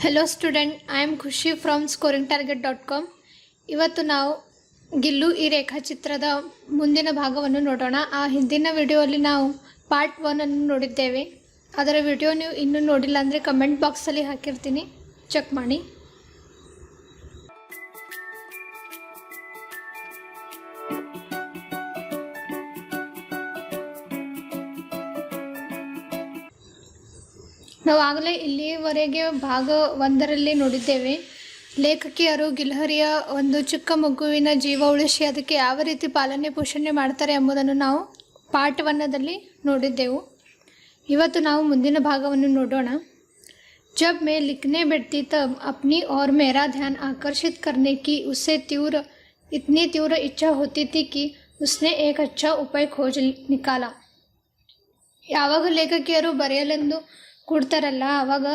Hello student, I am ಖುಷಿ from scoringtarget.com. ಇವತ್ತು ನಾವು ಗಿಲ್ಲು ಈ ರೇಖಾಚಿತ್ರದ ಮುಂದಿನ ಭಾಗವನ್ನು ನೋಡೋಣ. ಆ ಹಿಂದಿನ ವಿಡಿಯೋಲ್ಲಿ ನಾವು ಪಾರ್ಟ್ 1 ಅನ್ನು ನೋಡಿದ್ದೇವೆ. ಅದರ ವಿಡಿಯೋ ನೀವು ಇನ್ನೂ ನೋಡಿಲ್ಲ ಅಂದರೆ ಕಮೆಂಟ್ ಬಾಕ್ಸಲ್ಲಿ ಹಾಕಿರ್ತೀನಿ, ಚೆಕ್ ಮಾಡಿ. ನಾವು ಆಗಲೇ ಇಲ್ಲಿವರೆಗೆ ಭಾಗ 1ರಲ್ಲಿ ನೋಡಿದ್ದೇವೆ. ಲೇಖಕಿಯರು ಗಿಲ್ಹರಿಯ ಒಂದು ಚಿಕ್ಕ ಮಗುವಿನ ಜೀವ ಉಳಿಸಿ ಅದಕ್ಕೆ ಯಾವ ರೀತಿ ಪಾಲನೆ ಪೋಷಣೆ ಮಾಡ್ತಾರೆ ಎಂಬುದನ್ನು ನಾವು ಪಾರ್ಟ್ 1ದಲ್ಲಿ ನೋಡಿದ್ದೆವು. ಇವತ್ತು ನಾವು ಮುಂದಿನ ಭಾಗವನ್ನು ನೋಡೋಣ. जब मैं लिखने बैठती तब अपनी और मेरा ध्यान आकर्षित करने की उससे इतनी तीव्र इच्छा होती थी कि उसने एक अच्छा उपाय खोज निकाला. ಯಾವಾಗ ಲೇಖಕಿಯರು ಬರೆಯಲೆಂದು ಕೂಡ್ತಾರಲ್ಲ, ಆವಾಗ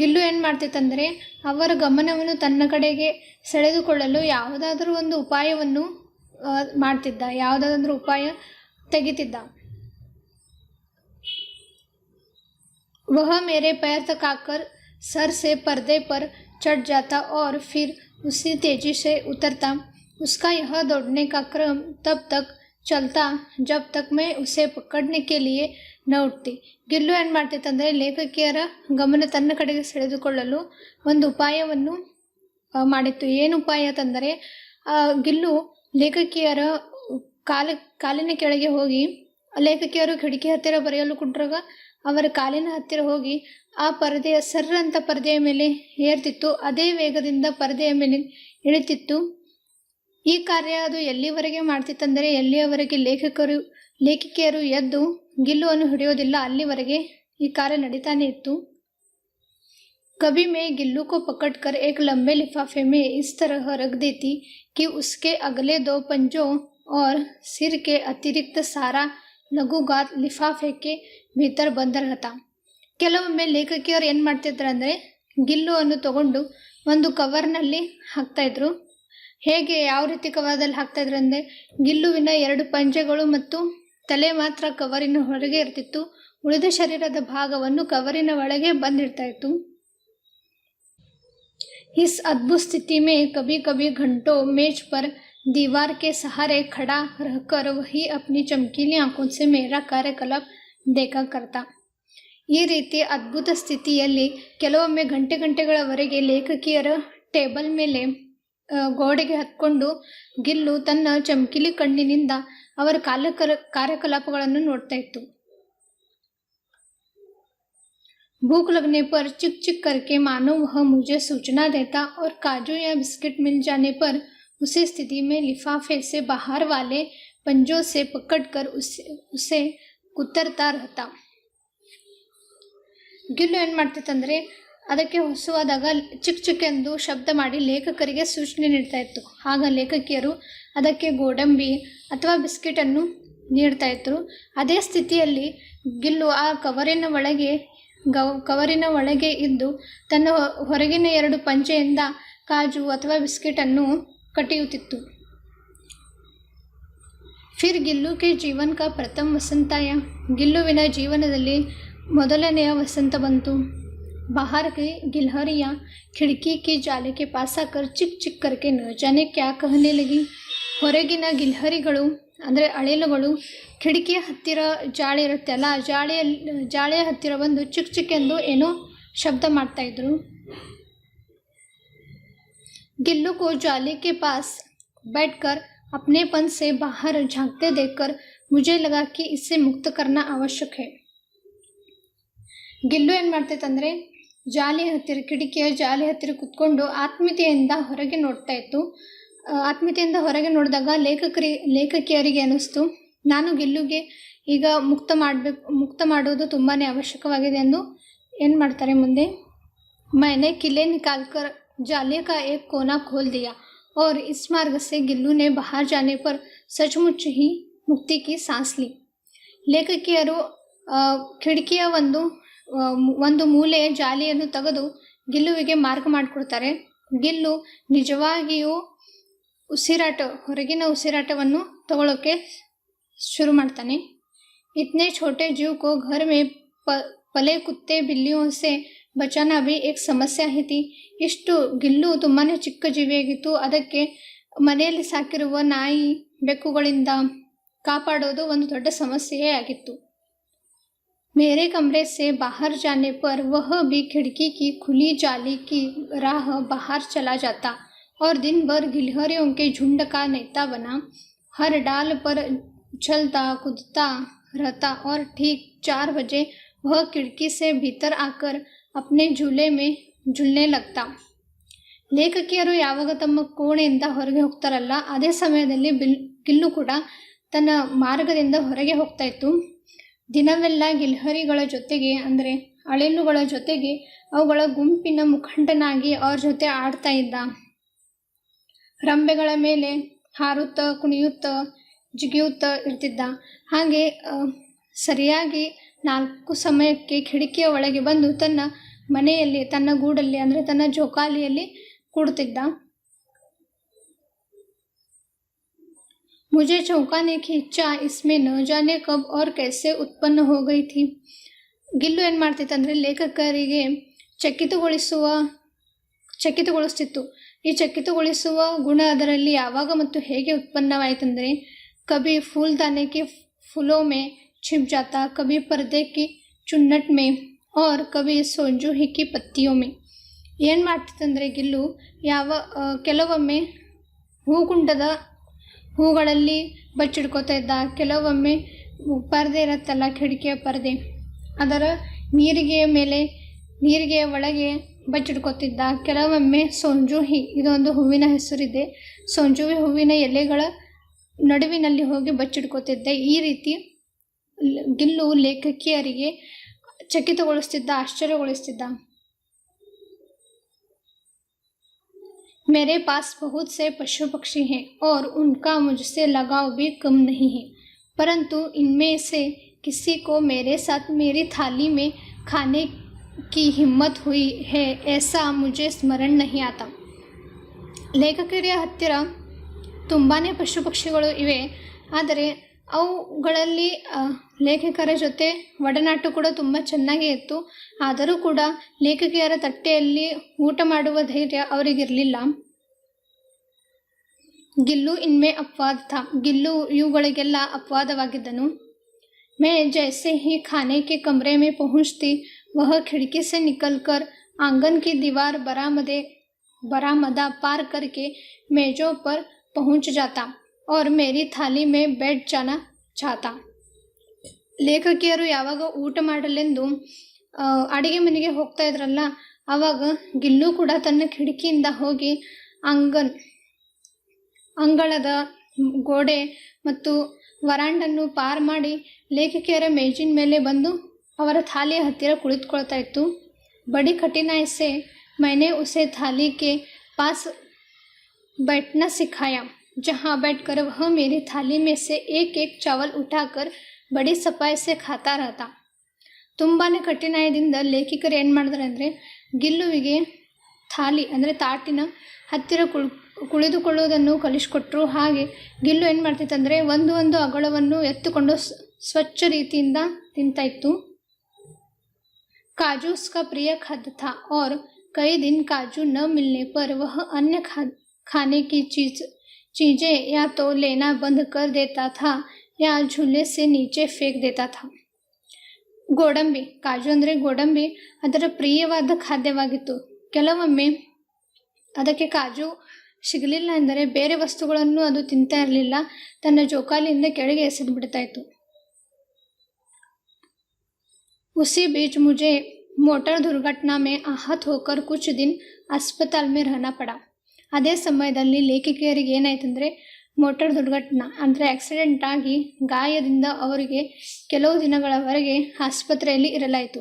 ಗಿಲ್ಲು ಏನು ಮಾಡ್ತಿತ್ತಂದರೆ ಅವರ ಗಮನವನ್ನು ತನ್ನ ಕಡೆಗೆ ಸೆಳೆದುಕೊಳ್ಳಲು ಯಾವುದಾದ್ರೂ ಒಂದು ಉಪಾಯವನ್ನು ಮಾಡ್ತಿದ್ದ, ಯಾವುದಾದ್ರೂ ಉಪಾಯ ತೆಗಿತಿದ್ದ. वह मेरे पैर तक आकर सर से पर्दे पर चढ़ जाता और फिर उसी तेजी से उतरता. उसका यह दौड़ने का क्रम तब तक चलता जब तक मैं उसे पकड़ने के लिए न उठती. ಗಿಲ್ಲು ಏನು ಮಾಡ್ತಿತ್ತಂದರೆ ಲೇಖಕಿಯರ ಗಮನ ತನ್ನ ಕಡೆಗೆ ಸೆಳೆದುಕೊಳ್ಳಲು ಒಂದು ಉಪಾಯವನ್ನು ಮಾಡಿತ್ತು. ಏನು ಉಪಾಯ ತಂದರೆ, ಗಿಲ್ಲು ಲೇಖಕಿಯರ ಕಾಲಿನ ಕೆಳಗೆ ಹೋಗಿ, ಲೇಖಕಿಯರು ಕಿಟಕಿ ಹತ್ತಿರ ಬರೆಯಲು ಕುಂಡ್ರಾಗ ಅವರ ಕಾಲಿನ ಹತ್ತಿರ ಹೋಗಿ ಆ ಪರದೆಯ ಸರ್ರಂತ ಪರದೆಯ ಮೇಲೆ ಏರ್ತಿತ್ತು. ಅದೇ ವೇಗದಿಂದ ಪರದೆಯ ಮೇಲೆ ಇಳಿತಿತ್ತು. ಈ ಕಾರ್ಯ ಅದು ಎಲ್ಲಿವರೆಗೆ ಮಾಡ್ತಿತ್ತಂದರೆ, ಎಲ್ಲಿಯವರೆಗೆ ಲೇಖಕಿಯರು ಎದ್ದು ಗಿಲ್ಲುವನ್ನು ಹಿಡಿಯೋದಿಲ್ಲ ಅಲ್ಲಿವರೆಗೆ ಈ ಕಾರ್ಯ ನಡೀತಾನೆ ಇತ್ತು. कभी मैं गिल्लू को पकड़कर एक लंबे लिफाफे में इस तरह रख देती कि उसके अगले 2 पंजों और सिर के अतिरिक्त सारा लघुगात लिफाफे के भीतर बंद रहता. ಕೆಲವೊಮ್ಮೆ ಲೇಖಕಿಯರು ಏನು ಮಾಡ್ತಿದ್ರು ಅಂದರೆ ಗಿಲ್ಲುವನ್ನು ತಗೊಂಡು ಒಂದು ಕವರ್ನಲ್ಲಿ ಹಾಕ್ತಾಯಿದ್ರು. ಹೇಗೆ, ಯಾವ ರೀತಿ ಕವರ್ದಲ್ಲಿ ಹಾಕ್ತಾಯಿದ್ರು ಅಂದರೆ, ಗಿಲ್ಲುವಿನ 2 ಪಂಜೆಗಳು ಮತ್ತು ತಲೆ ಮಾತ್ರ ಕವರಿನ ಹೊರಗೆ ಇರ್ತಿತ್ತು. ಉಳಿದ ಶರೀರದ ಭಾಗವನ್ನು ಕವರಿನ ಒಳಗೆ ಬಂದಿಡ್ತಾ ಇತ್ತು. इस अद्भुत स्थिति में कभी कभी घंटों मेज पर दीवार के सहारे खड़ा रहकर वही अपनी चमकीली आंखों से मेरा कार्यकलाप देखा करता. ಈ ರೀತಿ ಅದ್ಭುತ ಸ್ಥಿತಿಯಲ್ಲಿ ಕೆಲವೊಮ್ಮೆ ಗಂಟೆಗಳವರೆಗೆ ಲೇಖಕಿಯರ ಟೇಬಲ್ ಮೇಲೆ ಗೋಡೆಗೆ ಹತ್ಕೊಂಡು ಗಿಲ್ಲು ತನ್ನ ಚಮಕಿಲಿ ಕಣ್ಣಿನಿಂದ ಅವರ ಕಾರ್ಯಕಲಾಪಗಳನ್ನು ನೋಡ್ತಾ ಇತ್ತು. भूख लगने पर चिक चिक करके मानो वह मुझे सूचना देता और काजू या बिस्किट मिल जाने पर उसी स्थिति में लिफाफे से बाहर वाले पंजों से पकड़कर उसे कुतरता रहता. ಗಿಲ್ಲು ಏನು ಮಾಡ್ತಿತ್ತಂದರೆ ಅದಕ್ಕೆ ಹೊಸುವಾದಾಗ ಚಿಕ್ಕ ಚಿಕ್ಕ ಎಂದು ಶಬ್ದ ಮಾಡಿ ಲೇಖಕರಿಗೆ ಸೂಚನೆ ನೀಡ್ತಾ ಇತ್ತು. ಆಗ ಲೇಖಕಿಯರು ಅದಕ್ಕೆ ಗೋಡಂಬಿ ಅಥವಾ ಬಿಸ್ಕಿಟನ್ನು ನೀಡ್ತಾ ಇದ್ರು. ಅದೇ ಸ್ಥಿತಿಯಲ್ಲಿ ಗಿಲ್ಲು ಆ ಕವರಿನ ಒಳಗೆ ಇದ್ದು ತನ್ನ ಹೊರಗಿನ 2 ಪಂಜೆಯಿಂದ ಕಾಜು ಅಥವಾ ಬಿಸ್ಕಿಟನ್ನು ಕಟಿಯುತ್ತಿತ್ತು. ಫಿರ್ ಗಿಲ್ಲು ಕೆ ಜೀವನ್ ಕಾ ಪ್ರಥಮ ವಸಂತಾಯ. ಗಿಲ್ಲುವಿನ ಜೀವನದಲ್ಲಿ ಮೊದಲನೆಯ ವಸಂತ ಬಂತು. बाहर की गिलहरियाँ खिड़की की जाली के पास आकर चिक चिक करके न जाने क्या कहने लगी. ಹೊರಗಿನ ಗಿಲ್ಹರಿಗಳು ಅಂದರೆ ಅಳಿಲುಗಳು ಕಿಟಕಿಯ ಹತ್ತಿರ ಜಾಳಿ ಇರುತ್ತೆ ಅಲ್ಲ, ಜಾಳಿಯ ಹತ್ತಿರ ಬಂದು ಚಿಕ್ಕ ಚಿಕ್ಕ ಎಂದು ಏನೋ ಶಬ್ದ ಮಾಡ್ತಾಯಿದ್ರು. गिल्लू को जाली के पास बैठकर अपनेपन से बाहर झांकते देखकर मुझे लगा कि इससे मुक्त करना आवश्यक है. ಗಿಲ್ಲು ಏನು ಮಾಡ್ತೈತಂದರೆ ಕಿಟಕಿಯ ಜಾಲಿ ಹತ್ತಿರ ಕುತ್ಕೊಂಡು ಆತ್ಮೀಯತೆಯಿಂದ ಹೊರಗೆ ನೋಡ್ತಾ ಇತ್ತು. ಆತ್ಮೀಯತೆಯಿಂದ ಹೊರಗೆ ನೋಡಿದಾಗ ಲೇಖಕಿಯರಿಗೆ ಅನ್ನಿಸ್ತು, ನಾನು ಗಿಲ್ಲುಗೆ ಈಗ ಮುಕ್ತ ಮಾಡುವುದು ತುಂಬಾ ಅವಶ್ಯಕವಾಗಿದೆ ಎಂದು ಏನು ಮಾಡ್ತಾರೆ ಮುಂದೆ. मैंने किले निकालकर जाले का एक कोना खोल दिया और इस मार्ग से गिल्लू ने बाहर जाने पर सचमुच ही मुक्ति की सांस ली. ಲೇಖಕಿಯರು ಕಿಟಕಿಯ ಒಂದು ಮೂಲೆಯ ಜಾಲಿಯನ್ನು ತೆಗೆದು ಗಿಲ್ಲುವಿಗೆ ಮಾರ್ಗ ಮಾಡಿಕೊಡ್ತಾರೆ. ಗಿಲ್ಲು ನಿಜವಾಗಿಯೂ ಹೊರಗಿನ ಉಸಿರಾಟವನ್ನು ತಗೊಳ್ಳೋಕ್ಕೆ ಶುರು ಮಾಡ್ತಾನೆ. इतने छोटे जीव को घर में पले कुत्ते बिल्लियों से ಬಚಾನಾ भी एक ಸಮಸ್ಯೆ ही थी। ಇಷ್ಟು ಗಿಲ್ಲು ತುಂಬಾ ಚಿಕ್ಕ ಜೀವಿಯಾಗಿತ್ತು, ಅದಕ್ಕೆ ಮನೆಯಲ್ಲಿ ಸಾಕಿರುವ ನಾಯಿ ಬೆಕ್ಕುಗಳಿಂದ ಕಾಪಾಡೋದು ಒಂದು ದೊಡ್ಡ ಸಮಸ್ಯೆಯೇ ಆಗಿತ್ತು। मेरे कमरे से बाहर जाने पर वह भी खिड़की की खुली जाली की राह बाहर चला जाता और दिन भर गिलहरियों के झुंड का नेता बना हर डाल पर उछलता कूदता रहता और ठीक 4 बजे वह खिड़की से भीतर आकर अपने झूले में झूलने लगता। ಲೇಖಕಿಯರು ಯಾವಾಗ ತಮ್ಮ ಕೋಣೆಯಿಂದ ಹೊರಗೆ ಹೋಗ್ತಾರಲ್ಲ, ಅದೇ ಸಮಯದಲ್ಲಿ ಗಿಲ್ಲು ಕೂಡ ತನ್ನ ಮಾರ್ಗದಿಂದ ಹೊರಗೆ ಹೋಗ್ತಾ ಇತ್ತು। ದಿನವೆಲ್ಲ ಗಿಲ್ಹರಿಗಳ ಜೊತೆಗೆ ಅಂದರೆ ಅಳಿಲುಗಳ ಜೊತೆಗೆ ಅವುಗಳ ಗುಂಪಿನ ಮುಖಂಡನಾಗಿ ಅವ್ರ ಜೊತೆ ಆಡ್ತಾ ಇದ್ದ। ರಂಬೆಗಳ ಮೇಲೆ ಹಾರುತ್ತಾ ಕುಣಿಯುತ್ತಾ ಜಿಗಿಯುತ್ತಾ ಇರ್ತಿದ್ದ। ಹಾಗೆ ಸರಿಯಾಗಿ 4 ಸಮಯಕ್ಕೆ ಕಿಟಕಿಯ ಒಳಗೆ ಬಂದು ತನ್ನ ಮನೆಯಲ್ಲಿ ತನ್ನ ಗೂಡಲ್ಲಿ ಅಂದರೆ ತನ್ನ ಜೋಕಾಲಿಯಲ್ಲಿ ಕೂಡುತ್ತಿದ್ದ। मुझे चौंकाने की इच्छा इसमें न जाने कब और कैसे उत्पन्न हो गई थी। ಗಿಲ್ಲು ಏನು ಮಾಡ್ತಿತ್ತಂದರೆ ಲೇಖಕರಿಗೆ ಚಕಿತಗೊಳಿಸ್ತಿತ್ತು। ಈ ಚಕಿತಗೊಳಿಸುವ ಗುಣ ಅದರಲ್ಲಿ ಯಾವಾಗ ಮತ್ತು ಹೇಗೆ ಉತ್ಪನ್ನವಾಯಿತಂದರೆ, ಕಭಿ फूलदाने के फूलों में छिप जाता, कभी पर्दे की चुन्नट में और कभी सोंजूही की पत्तियों में। ಏನು ಮಾಡ್ತಿತ್ತಂದರೆ ಗಿಲ್ಲು ಕೆಲವೊಮ್ಮೆ ಹೂಗುಂಡದ ಹೂಗಳಲ್ಲಿ ಬಚ್ಚಿಡ್ಕೋತಾ ಇದ್ದ, ಕೆಲವೊಮ್ಮೆ ಪರದೆ ಇರುತ್ತಲ್ಲ ಕಿಟಕಿಯ ಪರದೆ, ಅದರ ನೀರಿಗೆಯ ಒಳಗೆ ಬಚ್ಚಿಡ್ಕೋತಿದ್ದ, ಕೆಲವೊಮ್ಮೆ ಸೊಂಜುಹಿ, ಇದೊಂದು ಹೂವಿನ ಹೆಸರಿದೆ, ಸೊಂಜುಹಿ ಹೂವಿನ ಎಲೆಗಳ ನಡುವಿನಲ್ಲಿ ಹೋಗಿ ಬಚ್ಚಿಡ್ಕೋತಿದ್ದೆ। ಈ ರೀತಿ ಗಿಲ್ಲು ಲೇಖಕಿಯರಿಗೆ ಚಕಿತಗೊಳಿಸ್ತಿದ್ದ, ಆಶ್ಚರ್ಯಗೊಳಿಸ್ತಿದ್ದ। मेरे पास बहुत से पशु पक्षी हैं और उनका मुझसे लगाव भी कम नहीं है, परंतु इनमें से किसी को मेरे साथ मेरी थाली में खाने की हिम्मत हुई है ऐसा मुझे स्मरण नहीं आता। ಲೇಖಕರ ಹತ್ತಿರ ತುಂಬಾ ಪಶು ಪಕ್ಷಿಗಳು ಇವೆ, ಆದರೆ ಅವುಗಳಲ್ಲಿ ಲೇಖಕರ ಜೊತೆ ಒಡನಾಟ ಕೂಡ ತುಂಬ ಚೆನ್ನಾಗೇ ಇತ್ತು। ಆದರೂ ಕೂಡ ಲೇಖಕಿಯರ ತಟ್ಟೆಯಲ್ಲಿ ಊಟ ಮಾಡುವ ಧೈರ್ಯ ಅವರಿಗಿರಲಿಲ್ಲ। ಗಿಲ್ಲು ಇನ್ಮೆ ಅಪವಾದ ಥಾ, ಗಿಲ್ಲು ಇವುಗಳಿಗೆಲ್ಲ ಅಪವಾದವಾಗಿದ್ದನು। मैं जैसे ही खाने के कमरे में पहुंचती, वह खिड़की से निकलकर आंगन की दीवार बरामदा पार करके मेजों पर पहुंच जाता और मेरी थाली में बैठ जाना चाहता। ಲೇಖಕಿಯರು ಯಾವಾಗ ಊಟ ಮಾಡಲೆಂದು ಅಡಿಗೆ ಮನೆಗೆ ಹೋಗ್ತಾ ಇದ್ರಲ್ಲ, ಆವಾಗ ಗಿಲ್ಲು ಕೂಡ ತನ್ನ ಕಿಟಕಿಯಿಂದ ಹೋಗಿ ಅಂಗಳದ ಗೋಡೆ ಮತ್ತು ವರಾಂಡನ್ನು ಪಾರ್ ಮಾಡಿ ಲೇಖಕಿಯರ ಮೇಜಿನ ಮೇಲೆ ಬಂದು ಅವರ ಥಾಲಿಯ ಹತ್ತಿರ ಕುಳಿತುಕೊಳ್ತಾ ಇತ್ತು। ಬಡಿ ಕಠಿನಾई से मैंने उसे थाली के पास बैठना सिखाया, जहाँ बैठकर वह मेरी थाली में से एक चावल उठाकर बड़ी सफाई से खाता रहता। ತುಂಬಾ ಕಠಿಣದಿಂದ ಲೇಖಕರು ಏನು ಮಾಡಿದ್ರು ಅಂದರೆ ಗಿಲ್ಲುವಿಗೆ ಥಾಲಿ ಅಂದರೆ ತಾಟಿನ ಹತ್ತಿರ ಕುಳಿತುಕೊಳ್ಳುವುದನ್ನು ಕಲಿಸ್ಕೊಟ್ರು। ಹಾಗೆ ಗಿಲ್ಲು ಏನು ಮಾಡ್ತಿತ್ತಂದರೆ ಒಂದು ಅಗಳವನ್ನು ಎತ್ತುಕೊಂಡು ಸ್ವಚ್ಛ ರೀತಿಯಿಂದ ತಿಂತಾ ಇತ್ತು। काजू उसका प्रिय खाद्य था और कई दिन काजू न मिलने पर वह अन्य खाने की चीज़ें या तो लेना बंद कर देता था या झूले से नीचे फेंक देता था। ಗೋಡಂಬಿ, ಕಾಜು ಅಂದರೆ ಗೋಡಂಬಿ ಅದರ ಪ್ರಿಯವಾದ ಖಾದ್ಯವಾಗಿತ್ತು। ಕೆಲವೊಮ್ಮೆ ಅದಕ್ಕೆ ಕಾಜು ಸಿಗಲಿಲ್ಲ ಎಂದರೆ ಬೇರೆ ವಸ್ತುಗಳನ್ನು ಅದು ತಿಂತಾ ಇರಲಿಲ್ಲ, ತನ್ನ ಜೋಕಾಲಿಯಿಂದ ಕೆಳಗೆ ಎಸೆದು ಬಿಡ್ತಾ ಇತ್ತು। उसी बीच मुझे मोटर दुर्घटना में आहत होकर कुछ दिन अस्पताल में रहना पड़ा। ಅದೇ ಸಮಯದಲ್ಲಿ ಲೇಖಕಿಯರಿಗೆ ಏನಾಯ್ತಂದರೆ ಮೋಟಾರ್ ದುರ್ಘಟನಾ ಅಂದರೆ ಆಕ್ಸಿಡೆಂಟ್ ಆಗಿ ಗಾಯದಿಂದ ಅವರಿಗೆ ಕೆಲವು ದಿನಗಳವರೆಗೆ ಆಸ್ಪತ್ರೆಯಲ್ಲಿ ಇರಲಾಯಿತು।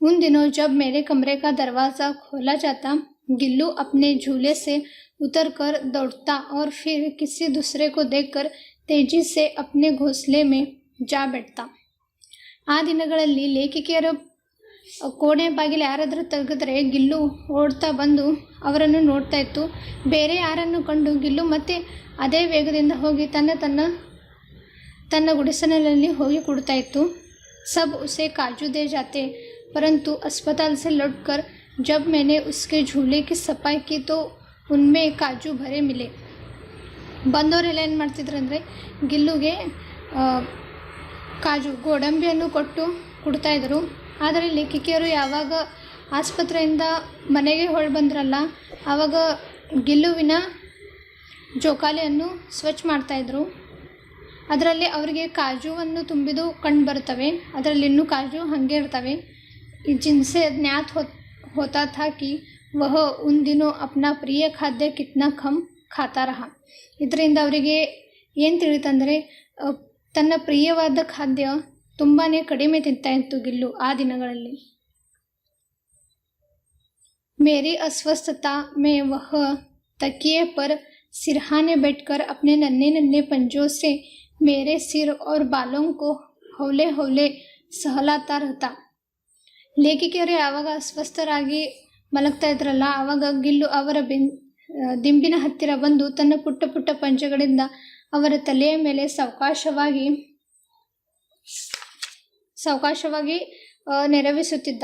उन दिनों जब मेरे कमरे का दरवाज़ा खोला जाता, गिल्लू अपने झूले से उतरकर दौड़ता और फिर किसी दूसरे को देखकर तेजी से अपने घोंसले में जा बैठता। ಆ ದಿನಗಳಲ್ಲಿ ಲೇಖಕಿಯರ ಕೋಣೆ ಬಾಗಿಲು ಯಾರಾದರೂ ತೆಗೆದ್ರೆ ಗಿಲ್ಲು ಓಡ್ತಾ ಬಂದು ಅವರನ್ನು ನೋಡ್ತಾ ಇತ್ತು। ಬೇರೆ ಯಾರನ್ನು ಕಂಡು ಗಿಲ್ಲು ಮತ್ತೆ ಅದೇ ವೇಗದಿಂದ ಹೋಗಿ ತನ್ನ ಗುಡಿಸಲಿನಲ್ಲಿ ಹೋಗಿ ಕೂಡ್ತಾ ಇತ್ತು। ಸಬ್ ಉಸೆ ಕಾಜು ದೇ ಜಾತೆ परंतु अस्पताल से लौटकर जब मैंने उसके झूले की सफाई की तो उनमें काजू भरे मिले. ಬಂದವರೆಲ್ಲ ಏನು ಮಾಡ್ತಿದ್ರು ಅಂದರೆ ಗಿಲ್ಲುಗೆ ಕಾಜು ಗೋಡಂಬಿಯನ್ನು ಕೊಟ್ಟು ಕೊಡ್ತಾಯಿದ್ರು. ಆದರೆ ಲೇಖಕಿಯರು ಯಾವಾಗ ಆಸ್ಪತ್ರೆಯಿಂದ ಮನೆಗೆ ಹೊರಗೆ ಬಂದ್ರಲ್ಲ ಆವಾಗ ಗಿಲ್ಲುವಿನ ಜೋಕಾಲಿಯನ್ನು ಸ್ವಚ್ಛ ಮಾಡ್ತಾಯಿದ್ರು. ಅದರಲ್ಲಿ ಅವರಿಗೆ ಕಾಜುವನ್ನು ತುಂಬಿದು ಕಂಡು ಬರ್ತವೆ. ಅದರಲ್ಲಿ ಇನ್ನೂ ಕಾಜು ಹಾಗೆ ಇರ್ತವೆ. जिनसे ज्ञात होता था कि वह उन दिनों अपना प्रिय खाद्य कितना कम खाता रहा. ಇದರಿಂದ ಅವರಿಗೆ ಏನು ತಿಳಿತಂದರೆ ತನ್ನ ಪ್ರಿಯವಾದ ಖಾದ್ಯ ತುಂಬಾ ಕಡಿಮೆ ತಿಂತಾ ಇತ್ತು ಗಿಲ್ಲು ಆ ದಿನಗಳಲ್ಲಿ. मेरी अस्वस्थता में वह तकिए पर सिरहाने बैठकर अपने नन्हे नन्हे पंजों से मेरे सिर और बालों को हौले हौले सहलाता रहता. ಲೇಖಕಿಯರು ಯಾವಾಗ ಅಸ್ವಸ್ಥರಾಗಿ ಮಲಗ್ತಾ ಇದ್ರಲ್ಲ ಆವಾಗ ಗಿಲ್ಲು ಅವರ ದಿಂಬಿನ ಹತ್ತಿರ ಬಂದು ತನ್ನ ಪುಟ್ಟ ಪುಟ್ಟ ಪಂಜಗಳಿಂದ ಅವರ ತಲೆಯ ಮೇಲೆ ಸಾವಕಾಶವಾಗಿ ನೆರವೇರಿಸುತ್ತಿದ್ದ.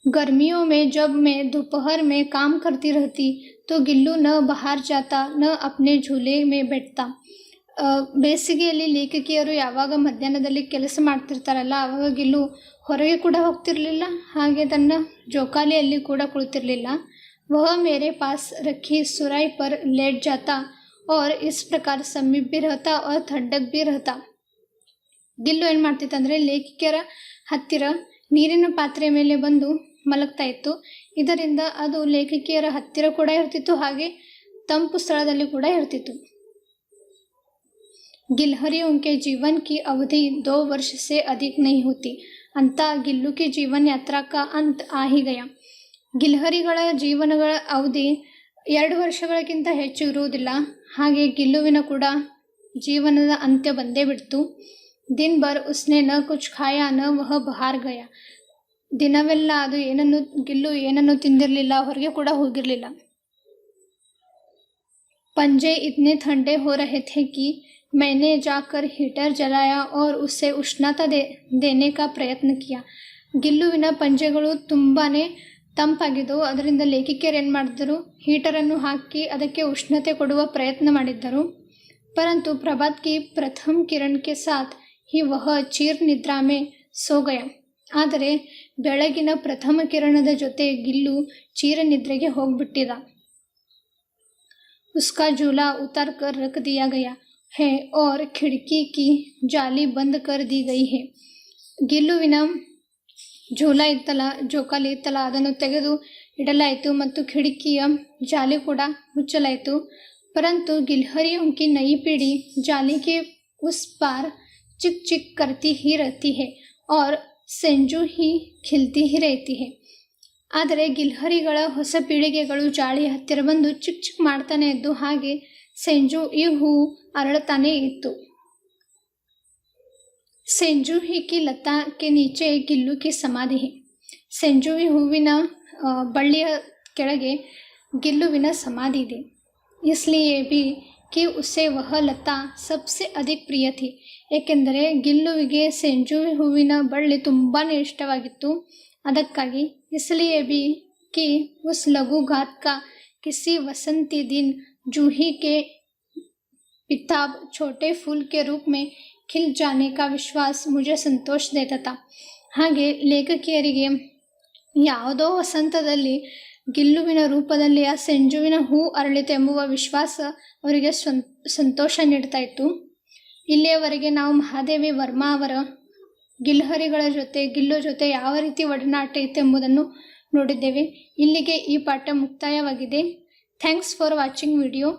गर्मियों में जब मैं दोपहर में काम करती रहती तो गिल्लू न बाहर जाता न अपने झूले में बैठता. ಬೇಸಿಗೆಯಲ್ಲಿ ಲೇಖಕಿಯರು ಯಾವಾಗ ಮಧ್ಯಾಹ್ನದಲ್ಲಿ ಕೆಲಸ ಮಾಡ್ತಿರ್ತಾರಲ್ಲ ಆವಾಗ ಗಿಲ್ಲು ಹೊರಗೆ ಕೂಡ ಹೋಗ್ತಿರ್ಲಿಲ್ಲ, ಹಾಗೆ ತನ್ನ ಜೋಕಾಲಿಯಲ್ಲಿ ಕೂಡ ಕುಳಿತಿರಲಿಲ್ಲ. वह मेरे पास रखी सुराई पर लेट जाता और इस प्रकार समीप भी रहता और ठंडक भी रहता. ಗಿಲ್ಲು ಏನು ಮಾಡ್ತಿತ್ತಂದರೆ ಲೇಖಕಿಯರ ಹತ್ತಿರ ನೀರಿನ ಪಾತ್ರೆ ಮೇಲೆ ಬಂದು ಮಲಗ್ತಾ ಇತ್ತು. ಇದರಿಂದ ಅದು ಲೇಖಕಿಯರ ಹತ್ತಿರ ಕೂಡ ಇರ್ತಿತ್ತು, ಹಾಗೆ ತಂಪು ಸ್ಥಳದಲ್ಲಿ ಕೂಡ ಇರ್ತಿತ್ತು. गिलहरी उनके जीवन की अवधि 2 वर्ष से अधिक नहीं होती. अंता गिल्लू की जीवन यात्रा का अंत आ ही गया. ಗಿಲ್ಹರಿಗಳ ಜೀವನಗಳ ಅವಧಿ 2 ವರ್ಷಗಳಕ್ಕಿಂತ ಹೆಚ್ಚು ಇರುವುದಿಲ್ಲ, ಹಾಗೆ ಗಿಲ್ಲುವಿನ ಕೂಡ ಜೀವನದ ಅಂತ್ಯ ಬಂದೇ ಬಿಡ್ತು. दिन भर उसने न कुछ खाया न वह बाहर गया. ದಿನವೆಲ್ಲ ಅದು ಗಿಲ್ಲು ಏನನ್ನು ತಿಂದಿರಲಿಲ್ಲ, ಹೊರಗೆ ಕೂಡ ಹೋಗಿರಲಿಲ್ಲ. पंजे इतने ठंडे हो रहे थे कि मैंने जाकर हीटर जलाया और उसे उष्णता देने का प्रयत्न किया. ಗಿಲ್ಲುವಿನ ಪಂಜೆಗಳು ತುಂಬಾ ತಂಪಾಗಿದ್ದವು. ಅದರಿಂದ ಲೇಖಕಿಯರು ಏನು ಮಾಡಿದರು, ಹೀಟರನ್ನು ಹಾಕಿ ಅದಕ್ಕೆ ಉಷ್ಣತೆ ಕೊಡುವ ಪ್ರಯತ್ನ ಮಾಡಿದ್ದರು. परंतु प्रभात की प्रथम किरण के साथ ही वह चीर निद्रा में सो गया. ಆದರೆ ಬೆಳಗಿನ ಪ್ರಥಮ ಕಿರಣದ ಜೊತೆ ಗಿಲ್ಲು ಚೀರ ನಿದ್ರೆಗೆ ಹೋಗ್ಬಿಟ್ಟಿದ. उसका झूला उतार कर रख दिया गया है और खिड़की की जाली बंद कर दी गई है. ಗಿಲ್ಲುವಿನ झूला ಇತ್ತಲ್ಲ, ಜೋಕಾಲಿ ಇತ್ತಲ್ಲ, ಅದನ್ನು ತೆಗೆದು ಇಡಲಾಯಿತು ಮತ್ತು ಕಿಟಕಿಯ ಜಾಲಿ ಕೂಡ ಮುಚ್ಚಲಾಯಿತು. परंतु गिलहरियों की नई पीढ़ी जाली के उस पार चिक चिक करती ही रहती है और सेंजू ही खिलती ही रहती है. ಆದರೆ ಗಿಲ್ಹರಿಗಳ ಹೊಸ ಪೀಳಿಗೆಗಳು ಜಾಳಿ ಹತ್ತಿರ ಬಂದು ಚಿಕ್ ಚಿಕ್ ಮಾಡ್ತಾನೆ ಇದ್ದು, ಹಾಗೆ ಸೆಂಜು ಈ ಹೂವು ಅರಳುತ್ತಾನೆ ಇತ್ತು. ಸೆಂಜು ಹಿ ಕಿ ಲತಾ ಕೆ ನೀಚೆ ಗಿಲ್ಲು ಕಿ ಸಮಾಧಿ ಹೈ. ಸೆಂಜುವಿ ಹೂವಿನ ಬಳ್ಳಿಯ ಕೆಳಗೆ ಗಿಲ್ಲುವಿನ ಸಮಾಧಿ ಇದೆ. इसलिए भी कि उसे वह लता सबसे अधिक प्रिय थी. ಏಕೆಂದರೆ ಗಿಲ್ಲುವಿಗೆ ಸೆಂಜುವಿ ಹೂವಿನ ಬಳ್ಳಿ ತುಂಬಾ ಇಷ್ಟವಾಗಿತ್ತು. ಅದಕ್ಕಾಗಿ इसलिए भी कि उस लघु घात का किसी वसंती दिन जूही के पिताब छोटे फूल के रूप में खिल जाने का विश्वास मुझे संतोष देता था. ಹಾಗೆ ಲೇಖಕಿಯರಿಗೆ ಯಾವುದೋ ವಸಂತದಲ್ಲಿ ಗಿಲ್ಲುವಿನ ರೂಪದಲ್ಲಿ ಆ ಸೆಂಜುವಿನ ಹೂ ಅರಳಿತು ಎಂಬುವ ವಿಶ್ವಾಸ ಅವರಿಗೆ ಸಂತೋಷ ನೀಡ್ತಾ ಇತ್ತು. ಇಲ್ಲಿಯವರೆಗೆ ನಾವು ಮಹಾದೇವಿ ವರ್ಮಾ ಅವರ ಗಿಲ್ಲು ಜೊತೆ ಯಾವ ರೀತಿ ಒಡನಾಟ ಇತ್ತು ಎಂಬುದನ್ನು ನೋಡಿದ್ದೇವೆ. ಇಲ್ಲಿಗೆ ಈ ಪಾಠ ಮುಕ್ತಾಯವಾಗಿದೆ. Thanks for watching video.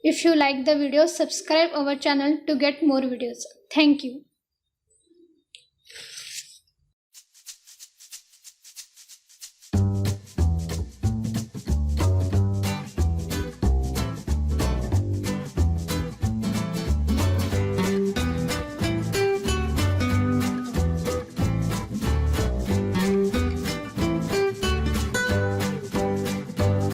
If you like the video, subscribe our channel to get more videos. Thank you.